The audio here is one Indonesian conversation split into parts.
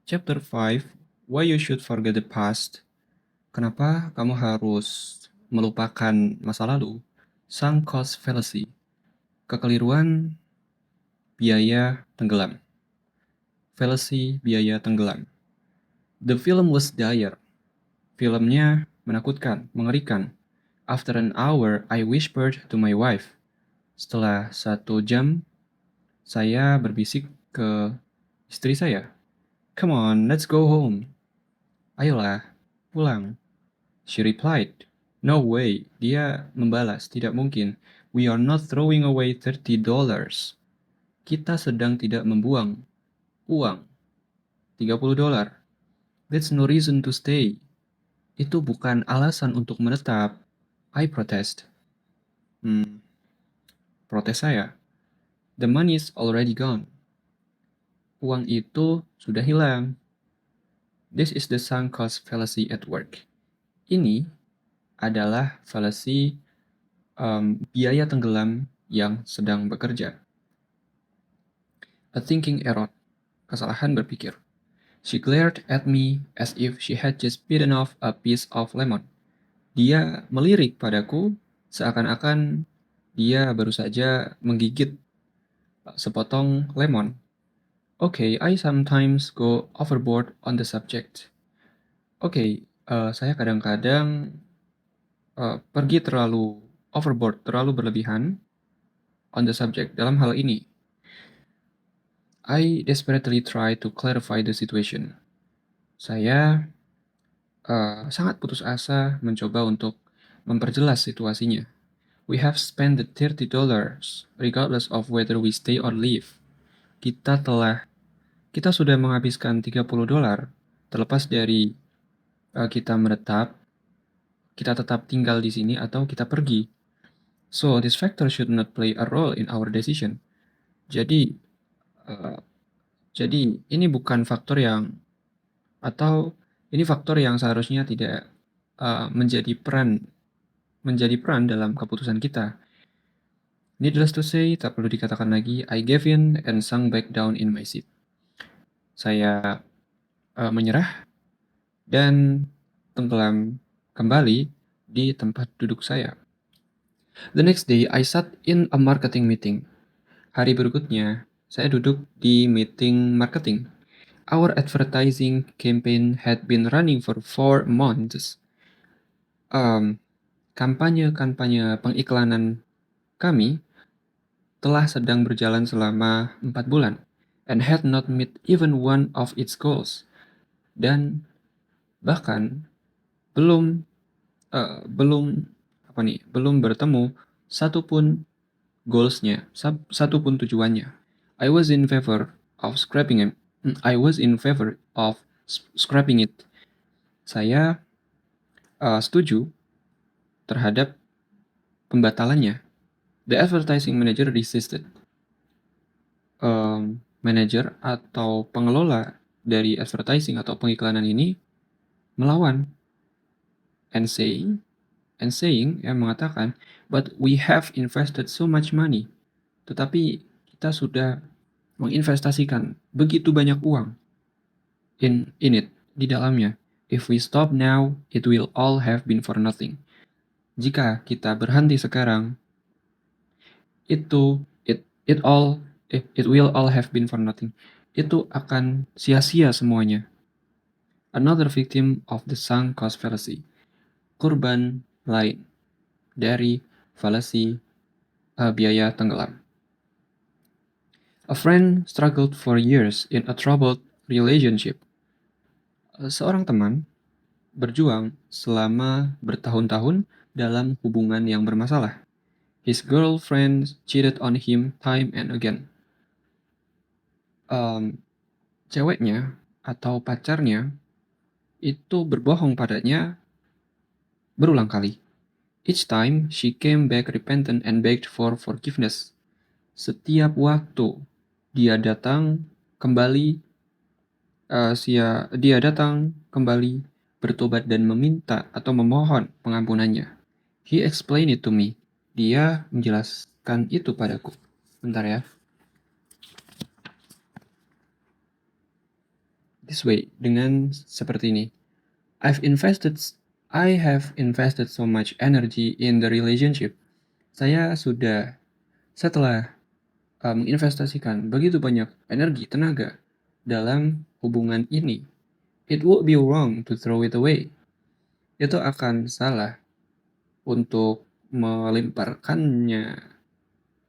Chapter 5, Why You Should Forget the Past. Kenapa kamu harus melupakan masa lalu? Sunk cost fallacy. Kekeliruan biaya tenggelam. Fallacy biaya tenggelam. The film was dire. Filmnya menakutkan, mengerikan. After an hour, I whispered to my wife. Setelah 1 jam, saya berbisik ke istri saya. Come on, let's go home. Ayolah, pulang. She replied, "No way." Dia membalas, "Tidak mungkin. We are not throwing away $30. Kita sedang tidak membuang uang. $30. That's no reason to stay." Itu bukan alasan untuk menetap. I protest. Protes saya. The money's already gone. Uang itu sudah hilang. This is the sunk cost fallacy at work. Ini adalah fallacy biaya tenggelam yang sedang bekerja. A thinking error. Kesalahan berpikir. She glared at me as if she had just bitten off a piece of lemon. Dia melirik padaku seakan-akan dia baru saja menggigit sepotong lemon. Okay, I sometimes go overboard on the subject. Saya kadang-kadang pergi terlalu overboard, terlalu berlebihan on the subject dalam hal ini. I desperately try to clarify the situation. Saya sangat putus asa mencoba untuk memperjelas situasinya. We have spent the $30 regardless of whether we stay or leave. Kita sudah menghabiskan $30 terlepas dari kita menetap, kita tetap tinggal di sini atau kita pergi. So this factor should not play a role in our decision. Jadi uh, jadi ini bukan faktor yang atau ini faktor yang seharusnya tidak menjadi peran dalam keputusan kita. Needless to say, tak perlu dikatakan lagi, I gave in and sunk back down in my seat. Saya menyerah dan tenggelam kembali di tempat duduk saya. The next day, I sat in a marketing meeting. Hari berikutnya, saya duduk di meeting marketing. Our advertising campaign had been running for 4 months. Kampanye pengiklanan kami telah sedang berjalan selama 4 bulan and had not met even one of its goals. Dan bahkan belum bertemu satu pun goalsnya, satu pun tujuannya. I was in favor of scrapping it. Saya setuju terhadap pembatalannya. The advertising manager resisted. Manager atau pengelola dari advertising atau pengiklanan ini melawan and saying yang mengatakan, but we have invested so much money. Tetapi kita sudah menginvestasikan begitu banyak uang in it, di dalamnya. If we stop now, it will all have been for nothing. Jika kita berhenti sekarang, it will all have been for nothing. Itu akan sia-sia semuanya. Another victim of the sunk cost fallacy. Korban lain dari fallacy biaya tenggelam. A friend struggled for years in a troubled relationship. Seorang teman berjuang selama bertahun-tahun dalam hubungan yang bermasalah. His girlfriend cheated on him time and again. Ceweknya atau pacarnya itu berbohong padanya berulang kali. Each time she came back repentant and begged for forgiveness. Setiap waktu dia datang kembali bertobat dan meminta atau memohon pengampunannya. He explained it to me. Dia menjelaskan itu padaku. Bentar ya. this way, dengan seperti ini. I've invested, I have invested so much energy in the relationship. Setelah menginvestasikan begitu banyak energi, tenaga dalam hubungan ini. It would be wrong to throw it away. Itu akan salah untuk melemparkannya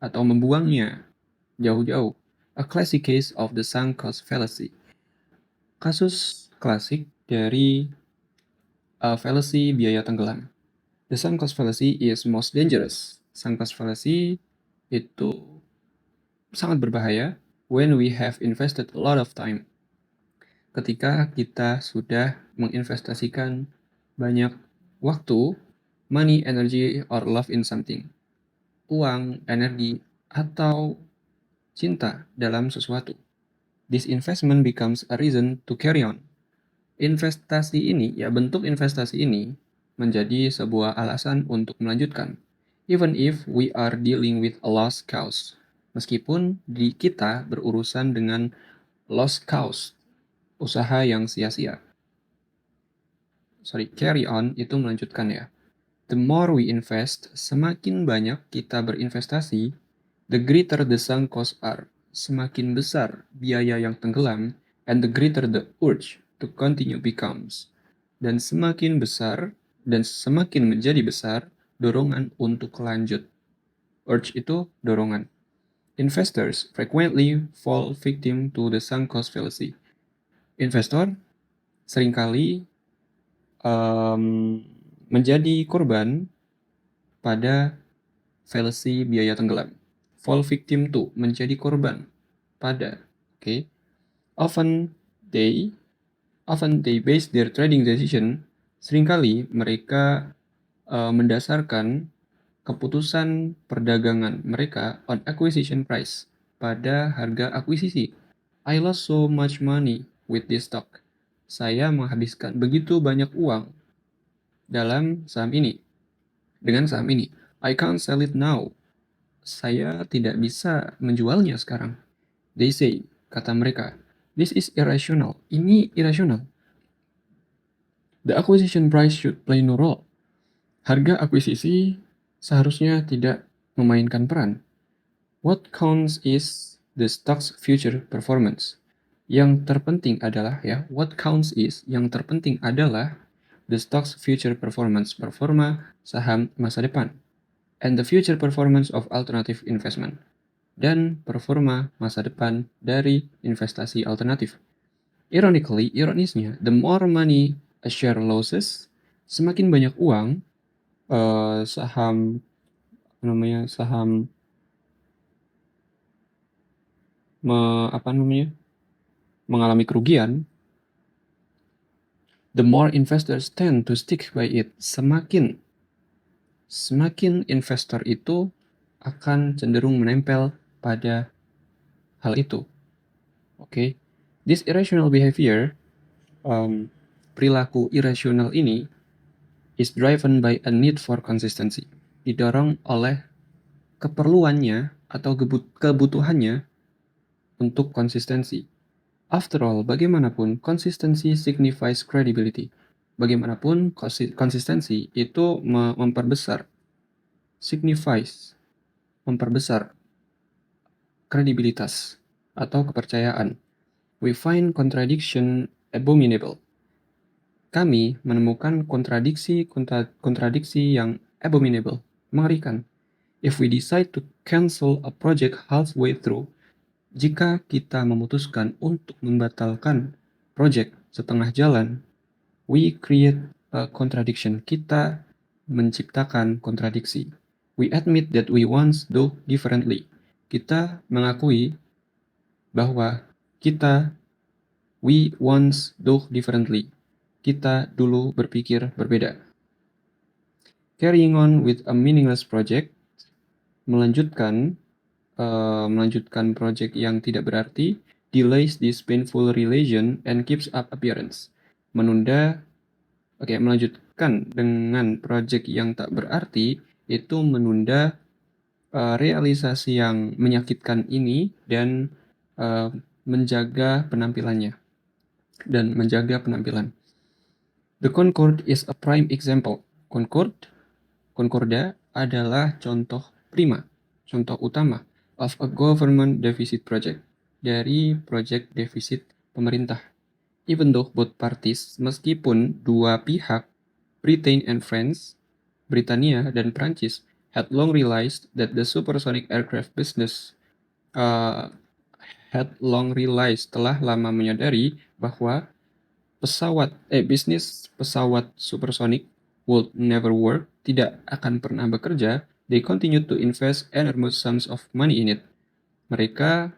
atau membuangnya jauh-jauh. A classic case of the sunk cost fallacy. Kasus klasik dari fallacy biaya tenggelam. The sunk cost fallacy is most dangerous. Sunk cost fallacy itu sangat berbahaya when we have invested a lot of time. Ketika kita sudah menginvestasikan banyak waktu, money, energy, or love in something. Uang, energi, atau cinta dalam sesuatu. This investment becomes a reason to carry on. Bentuk investasi ini menjadi sebuah alasan untuk melanjutkan. Even if we are dealing with a lost cause. Meskipun kita berurusan dengan lost cause, usaha yang sia-sia. Carry on itu melanjutkan ya. The more we invest, semakin banyak kita berinvestasi, the greater the sunk costs are. Semakin besar biaya yang tenggelam, and the greater the urge to continue becomes. Dan semakin besar, dan semakin menjadi besar, dorongan untuk lanjut. Urge itu dorongan. Investors frequently fall victim to the sunk cost fallacy. Investor seringkali menjadi korban pada fallacy biaya tenggelam. Fall victim to, menjadi korban pada. Okay. Often they base their trading decision, seringkali mereka mendasarkan keputusan perdagangan mereka on acquisition price, pada harga akuisisi. I lost so much money with this stock. Saya menghabiskan begitu banyak uang dalam saham ini. Dengan saham ini. I can't sell it now. Saya tidak bisa menjualnya sekarang. They say, kata mereka, this is irrational. Ini irasional. The acquisition price should play no role. Harga akuisisi seharusnya tidak memainkan peran. What counts is the stock's future performance. Yang terpenting adalah the stock's future performance, performa saham masa depan, and the future performance of alternative investment, dan performa masa depan dari investasi alternatif. Ironisnya, the more money a share loses, semakin banyak uang saham mengalami kerugian, the more investors tend to stick by it. Semakin investor itu akan cenderung menempel pada hal itu. Okay? This irrational behavior, perilaku irasional ini, is driven by a need for consistency. Didorong oleh keperluannya atau kebutuhannya untuk konsistensi. After all, bagaimanapun, consistency signifies credibility. Bagaimanapun, konsistensi itu memperbesar kredibilitas atau kepercayaan. We find contradiction abominable. Kami menemukan kontradiksi yang abominable, mengerikan. If we decide to cancel a project halfway through, jika kita memutuskan untuk membatalkan project setengah jalan, we create a contradiction. Kita menciptakan kontradiksi. We admit that we once do differently. Kita mengakui bahwa we once do differently. Kita dulu berpikir berbeda. Carrying on with a meaningless project, melanjutkan project yang tidak berarti, delays this painful relation and keeps up appearance. Melanjutkan dengan project yang tak berarti, itu menunda realisasi yang menyakitkan ini dan menjaga penampilannya. dan menjaga penampilan. The Concorde is a prime example. Concorda adalah contoh prima, contoh utama of a government deficit project, dari project defisit pemerintah. Even though both parties, meskipun dua pihak, Britain and France, Britania dan Prancis, had long realized that the supersonic aircraft business uh, telah lama menyadari bahwa bisnis pesawat supersonik would never work, tidak akan pernah bekerja. They continued to invest enormous sums of money in it. Mereka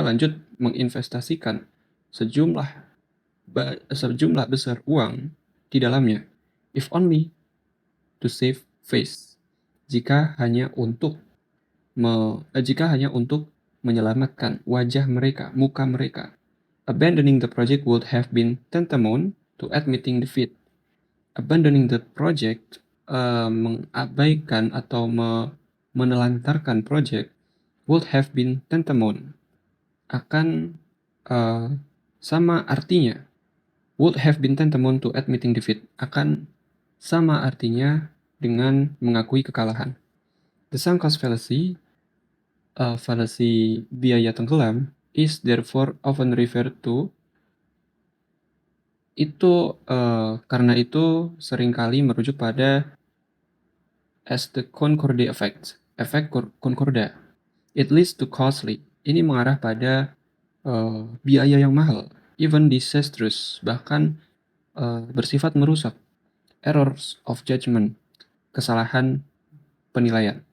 lanjut menginvestasikan sejumlah besar uang di dalamnya, if only to save face, jika hanya untuk menyelamatkan wajah mereka, muka mereka. Abandoning the project would have been tantamount to admitting defeat. Abandoning the project, mengabaikan atau menelantarkan project, would have been tantamount, akan sama artinya, would have been tantamount to admitting defeat, akan sama artinya dengan mengakui kekalahan. The sunk cost fallacy, fallacy biaya tenggelam, is therefore often referred to, karena itu seringkali merujuk pada as the Concorde effect, efek Concorda. It leads to costly, ini mengarah pada biaya yang mahal, even disastrous, bahkan bersifat merusak, errors of judgment, kesalahan penilaian.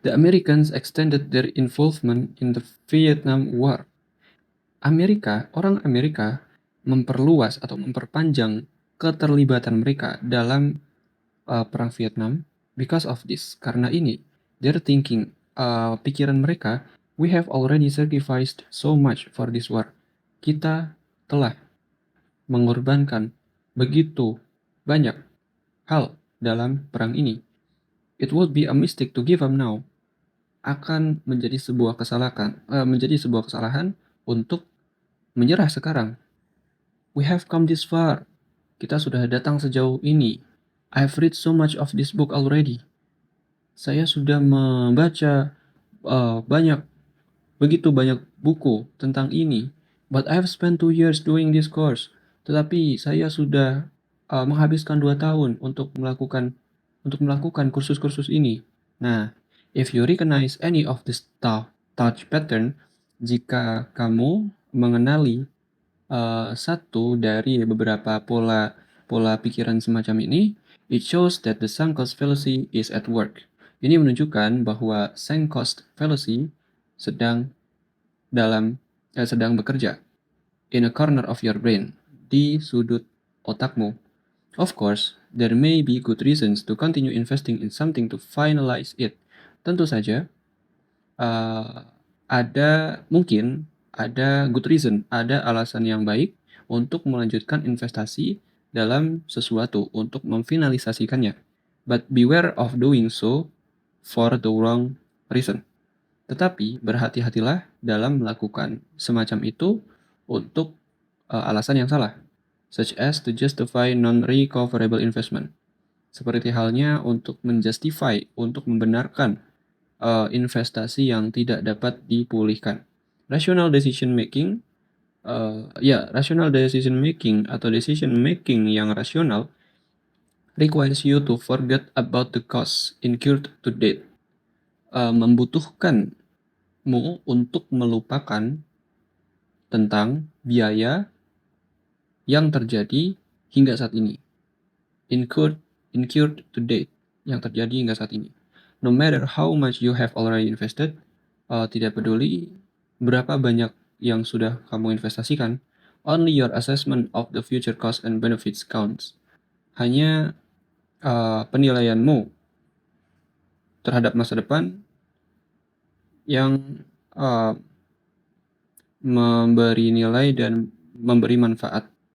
The Americans extended their involvement in the Vietnam War. Orang Amerika memperluas atau memperpanjang keterlibatan mereka dalam perang Vietnam because of this. Karena ini, their thinking, pikiran mereka, we have already sacrificed so much for this war. Kita telah mengorbankan begitu banyak hal dalam perang ini. It would be a mistake to give up now. Akan menjadi sebuah kesalahan untuk menyerah sekarang. We have come this far. Kita sudah datang sejauh ini. I've read so much of this book already. Saya sudah membaca begitu banyak buku tentang ini. But I've spent 2 years doing this course. Tetapi saya sudah menghabiskan 2 tahun untuk melakukan kursus-kursus ini. Nah, if you recognize any of this touch pattern, jika kamu mengenali satu dari beberapa pola pikiran semacam ini, it shows that the sunk cost fallacy is at work. Ini menunjukkan bahwa sunk cost fallacy sedang bekerja in a corner of your brain, di sudut otakmu. Of course, there may be good reasons to continue investing in something to finalize it. Tentu saja, ada good reason, ada alasan yang baik untuk melanjutkan investasi dalam sesuatu untuk memfinalisasikannya. But beware of doing so for the wrong reason. Tetapi berhati-hatilah dalam melakukan semacam itu untuk alasan yang salah, such as to justify non-recoverable investment. Seperti halnya untuk membenarkan investasi yang tidak dapat dipulihkan. Rational decision making atau decision making yang rasional requires you to forget about the costs incurred to date. Membutuhkanmu untuk melupakan tentang biaya yang terjadi hingga saat ini. Incurred to date, yang terjadi hingga saat ini. No matter how much you have already invested, tidak peduli berapa banyak yang sudah kamu investasikan, only your assessment of the future cost and benefits counts. Hanya penilaianmu terhadap masa depan yang memberi nilai dan memberi manfaat.